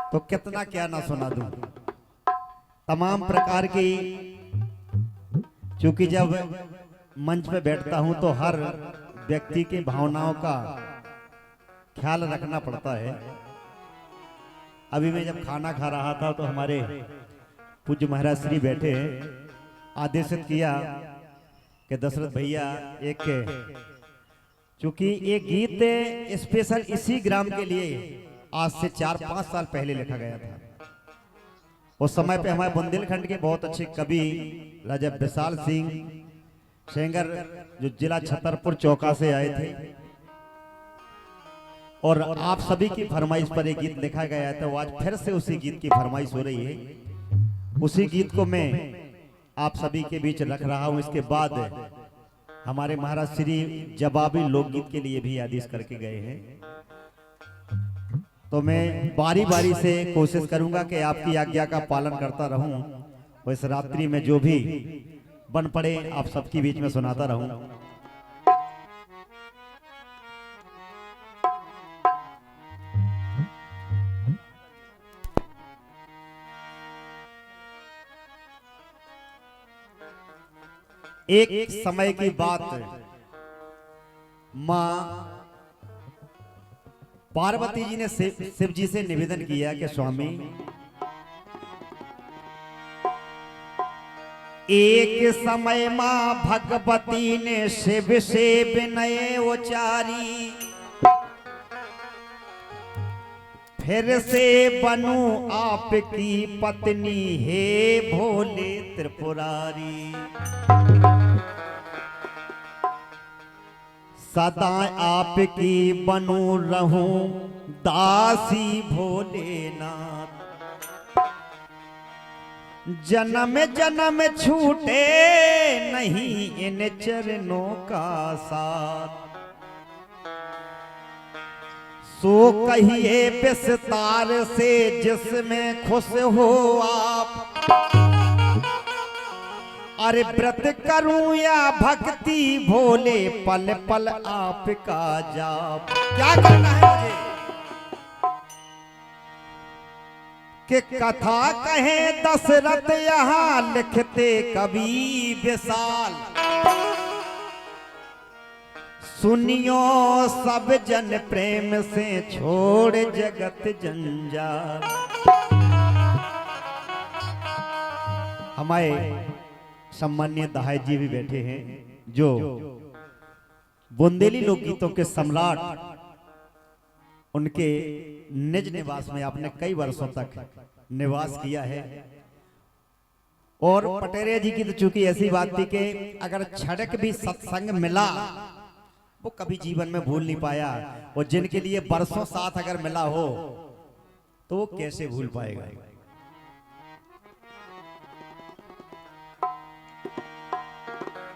तो कितना क्या ना सुना दूं। तमाम प्रकार की, चूंकि जब मंच पे बैठता हूं तो हर व्यक्ति की भावनाओं का ख्याल रखना पड़ता है। अभी मैं जब खाना खा रहा था तो हमारे पूज्य महाराज श्री बैठे आदेशित किया कि दशरथ भैया एक, चूंकि ये गीत स्पेशल इसी ग्राम के लिए आज से 4-5 साल पहले लिखा गया था। उस समय पे हमारे बुंदेलखंड के बहुत अच्छे कवि राजा विशाल सिंह सेंगर जो जिला छतरपुर चौका से आए थे, और आप सभी की फरमाइश पर एक गीत लिखा गया था। आज फिर से उसी गीत की फरमाइश हो रही है। उसी गीत को मैं आप सभी के बीच रख रहा हूं। इसके बाद हमारे महाराज श्री जवाबी लोकगीत के लिए भी आदेश करके गए हैं, तो मैं बारी बारी से कोशिश करूंगा कि आपकी आज्ञा का पालन करता रहूं और इस रात्रि में जो भी बन पड़े आप सबके बीच में सुनाता रहूं। एक समय की बात, मां पार्वती जी ने शिव जी से निवेदन किया कि स्वामी, एक समय मां भगवती ने शिव से विनय उचारी, फिर से बनूं आपकी पत्नी हे भोले त्रिपुरारी। सदा आपकी बनूं रहूं दासी भोलेनाथ, जन्म जन्म छूटे नहीं इन चरणों का साथ। सो कहिए विस्तार से जिसमें खुश हो आप, अरे व्रत करूं या भक्ति भोले पल पल आपका जाप। क्या करना है मुझे कि कथा कहे दशरथ यहां लिखते कवि विशाल, सुनियो सब जन प्रेम से छोड़ जगत जंजाल। हमारे सम्मान्य दहाई जी भी बैठे हैं जो बुंदेली लोकगीतों के सम्राट, उनके निज निवास में आपने कई वर्षों तक निवास किया है। और पटेरिया जी की तो चूंकि ऐसी बात थी कि अगर छड़क भी सत्संग मिला वो कभी जीवन में भूल नहीं पाया, और जिनके लिए बरसों साथ अगर मिला हो तो वो कैसे भूल पाएगा।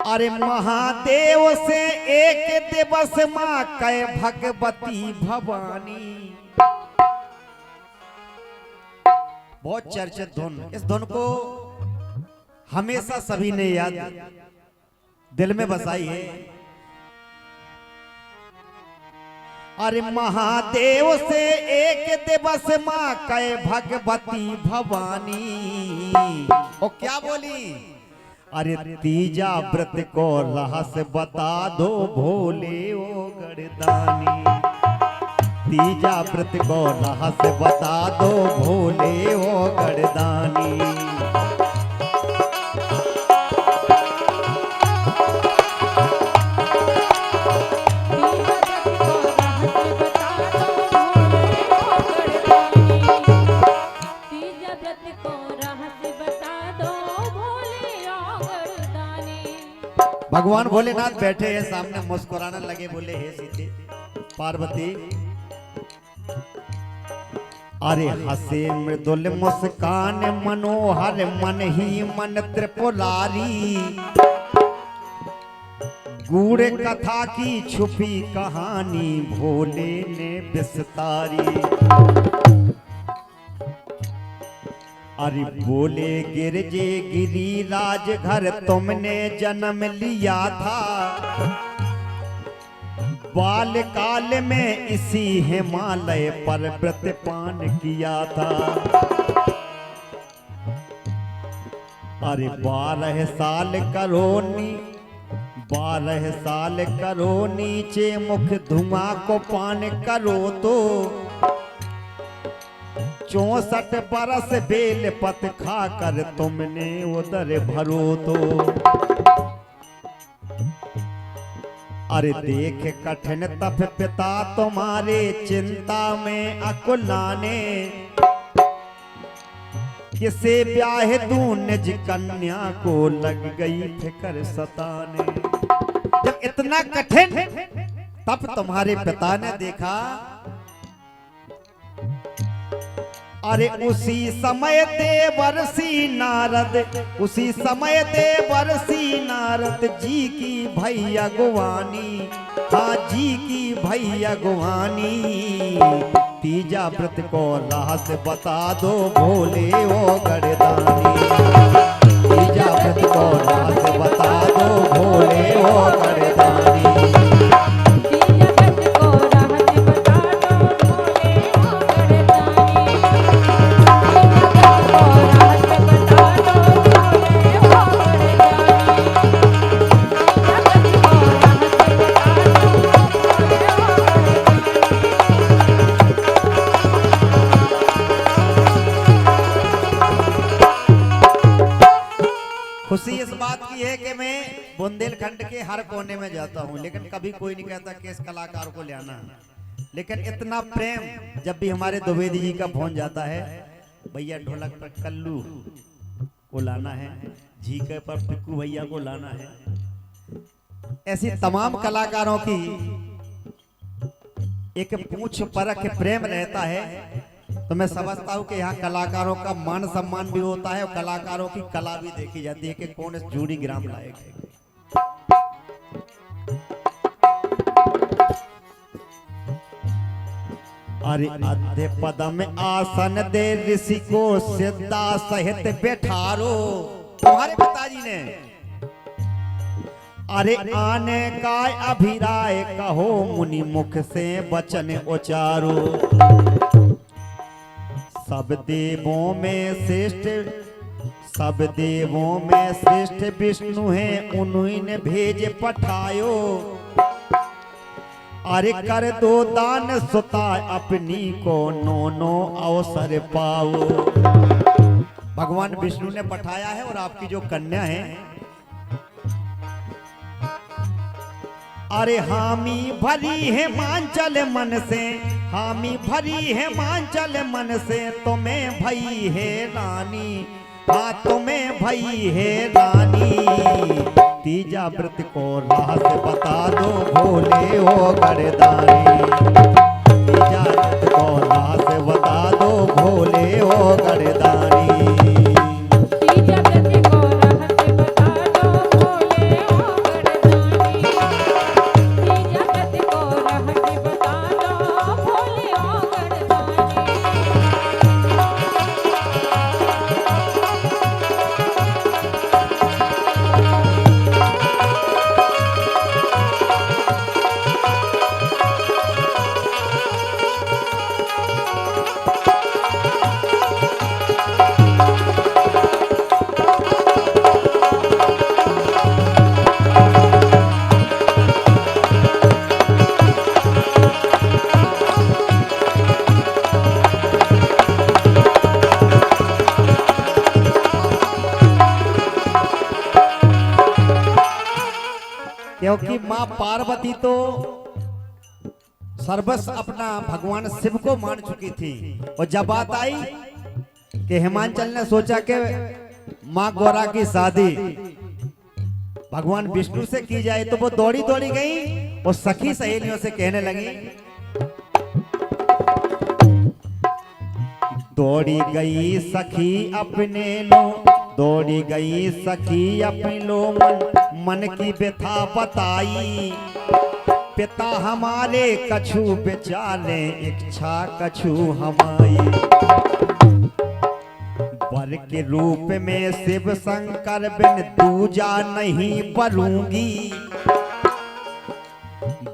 अरे महादेव से एक दिवस मां कहे भगवती भवानी। बहुत चर्चित धुन, इस धुन को हमेशा सभी ने याद दिल में बसाई है। अरे महादेव से एक दिवस मां कहे भगवती भवानी, और क्या बोली, अरे तीजा व्रत को रहस्य बता दो भोले ओ गड़दानी। तीजा व्रत को रहस्य बता दो भोले ओ गड़दानी। भगवान भोलेनाथ बैठे हैं सामने, मुस्कुराने लगे, बोले हे सीते पार्वती, अरे हसे मृदुल मुस्कान मनोहर मन ही मन त्रिपुरारी। गूढ़ कथा की छुपी कहानी भोले ने विस्तारी। अरे बोले गिरजे गिरिराज घर तुमने जन्म लिया था, बाल काल में इसी हिमालय पर व्रत पान किया था। अरे 12 साल करो 12 साल करो नीचे मुख धुआं को पान करो तो 64 बरस बेल पत खाकर तुमने उदर भरो तो। अरे देख कठिन तप पिता तुम्हारे चिंता में अकुलाने किसे ब्याह दूं निज कन्या को लग गई फिकर सताने। जब इतना कठिन तप तुम्हारे पिता ने देखा, अरे उसी समय देवर्षि नारद, उसी समय देवर्षि नारद जी की भैया गुवानी, हाँ जी की भैया गुवानी। तीजा व्रत को रहस्य बता दो भोले ओ गढ़दानी। तीजा व्रत को रहस्य बता दो भोले ओ गढ़दानी। खुशी इस बात की है कि मैं बुंदेलखंड के हर कोने में जाता हूं, लेकिन कभी कोई नहीं कहता कि इस कलाकार को ले आना। लेकिन इतना प्रेम जब भी हमारे द्विवेदी जी का फोन जाता है, भैया ढोलक पर कल्लू को लाना है, झीके पर पिक्कू भैया को लाना है, ऐसी तमाम कलाकारों की एक पूछ परख प्रेम रहता है। तो मैं समझता हूं कि यहाँ कलाकारों का मान सम्मान भी होता है और कलाकारों की कला भी देखी जाती है कि कौन इस जूड़ी ग्राम लायक है। अरे अध्य पदम आसन दे ऋषि को सिद्धा सहित बैठारो। तुम्हारे पिताजी ने अरे आने का अभिराय कहो मुनि मुख से वचन उचारो। सब देवों में श्रेष्ठ, सब देवों में श्रेष्ठ विष्णु हैं, उन्हीं ने भेज पठायो। अरे कर दो दान सुता अपनी को नो अवसर पाओ। भगवान विष्णु ने पठाया है और आपकी जो कन्या है, अरे हामी भरी है मांचल मन से, हामी भरी है मांचल मन से, तुम्हें भई है रानी, हाँ तुम्हें भई है रानी। तीजा व्रत को रहस्य बता दो भोले ओ गढ़दानी। तीजा व्रत को रहस्य बता दो भोले ओ गढ़दानी। क्योंकि मां पार्वती तो सर्वस्व अपना भगवान शिव को मान चुकी थी, और जब बात आई कि हिमांचल ने सोचा कि मां गौरा की शादी भगवान विष्णु से की जाए, तो वो दौड़ी दौड़ी गई और सखी सहेलियों से कहने लगी, दौड़ी गई सखी अपने लो, दौड़ी गई सखी अपने लो, मन की व्यथा बताई, पिता हमारे कछु बेचारे इच्छा कछु हमारी। वर के रूप में शिव शंकर बिन दूजा नहीं परूंगी,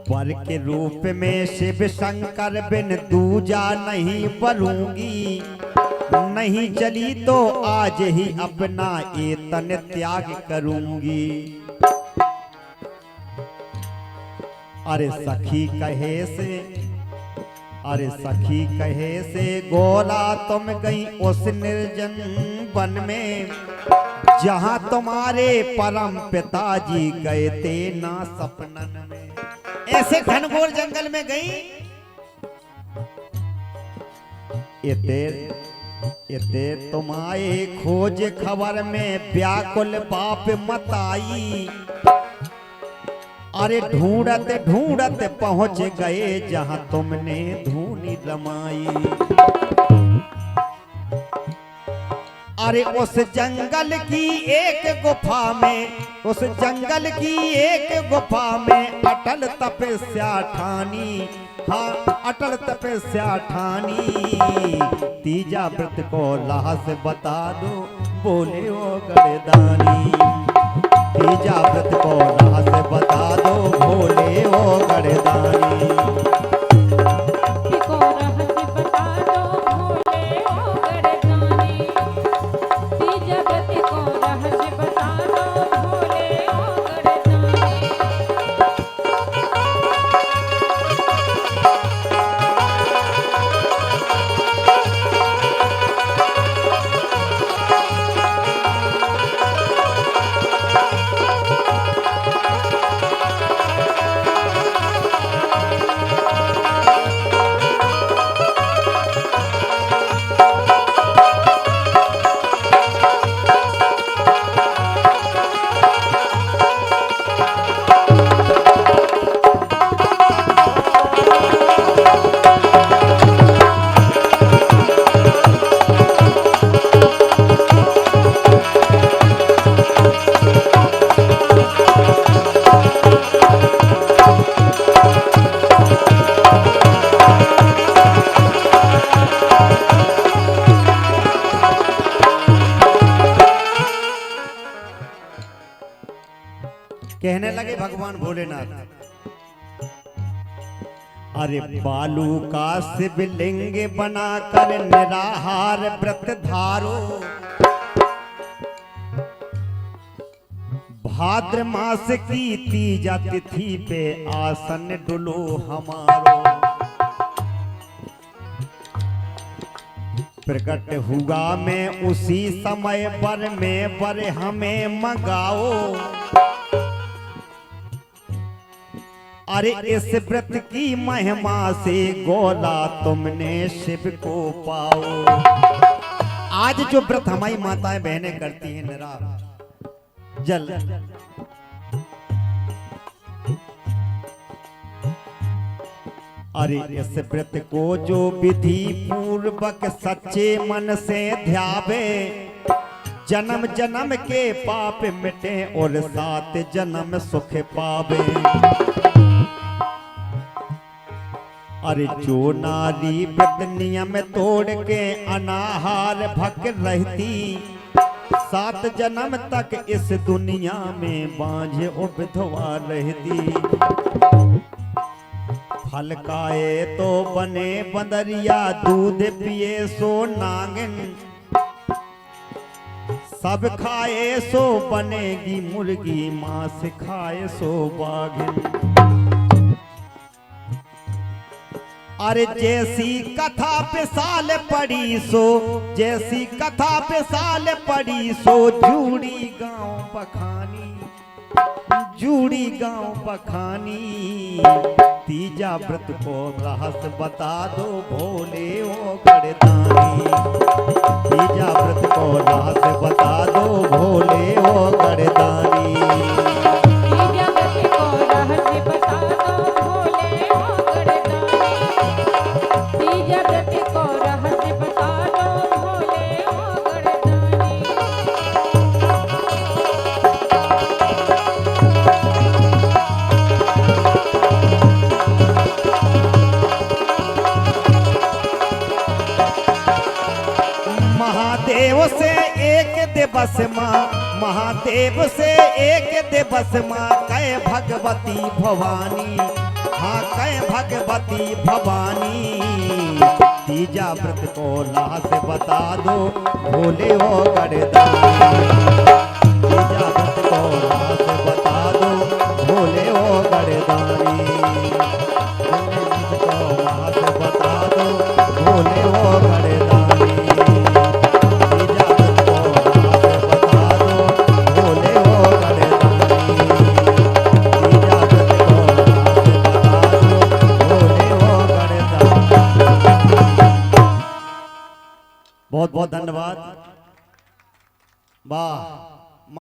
वर के रूप में शिव शंकर बिन दूजा नहीं बरूंगी, नहीं चली तो आज ही अपना ये तन त्याग करूंगी। अरे सखी कहे से, अरे सखी कहे से गोरा तुम गई उस निर्जन वन में, जहां तुम्हारे परम पिताजी गए थे ना सपनन में। ऐसे घनघोर जंगल में गई, इते तुम आए खोज खबर में व्याकुल बाप मत आई। अरे ढूंढत ढूंढत पहुंच गए जहां तुमने धूनी रमाई। अरे उस जंगल की एक गुफा में, उस जंगल की एक गुफा में अटल तपस्या ठानी, हाँ अटल तपस्या ठानी। तीजा व्रत को रहस्य बता दो बोले ओ गड़दानी, तीजा व्रत को रहस्य बता दो बोले ओ गड़दानी। कहने लगे भगवान भोलेनाथ, अरे बालू का शिवलिंग बनाकर निराहार व्रत धारो, भाद्र मास की तीजा तिथि पे आसन डुलो हमारो। प्रकट हुआ मैं उसी समय पर में पर हमें मंगाओ। अरे इस व्रत की महिमा से गोला तुमने शिव को पाओ। आज जो व्रत हमारी माताएं बहनें करती हैं निरा जल, अरे इस व्रत को जो विधि पूर्वक सच्चे मन से ध्यावे, जन्म जन्म के पाप मिटे और 7 जन्म सुख पावे। अरे जो नारी व्रत नियम तोड़ के अनाहार भक रहती, 7 जन्म तक इस दुनिया में बांझ और विधवा रहती। फल खाए तो बने बंदरिया, दूध पिए सो नागिन, सब खाए सो बनेगी मुर्गी, मांस खाए सो बाघिन। अरे जैसी कथा पे साल पड़ी सो, जैसी कथा पे साल पड़ी सो, जूड़ी गांव पखानी, जूड़ी गांव पखानी। तीजा व्रत को रहस्य बता दो भोले ओ गड़दानी, तीजा व्रत को रहस्य बता दो भोले ओ गड़दानी। तीजा व्रत को रहस्य बता दो भोले ओ गड़दानी, तीजा व्रत को रहस्य बता दो भोले ओ गड़दानी। महादेव से एक दिवस माँ, महादेव से एक दिवस माँ कहे भगवती भवानी, हाँ कह भगवती भवानी तीजा व्रत को लाश बता दो भोले हो गड़दानी। तीजा व्रत को लाश बता दो भोले हो गड़दानी। को लाश बता दो भोले हो गड़दानी। तीजा व्रत को लाश बता दो भोले हो गड़दानी। तीजा व्रत को लाश बता दो भोले हो गड़दानी। बहुत बहुत धन्यवाद। वाह।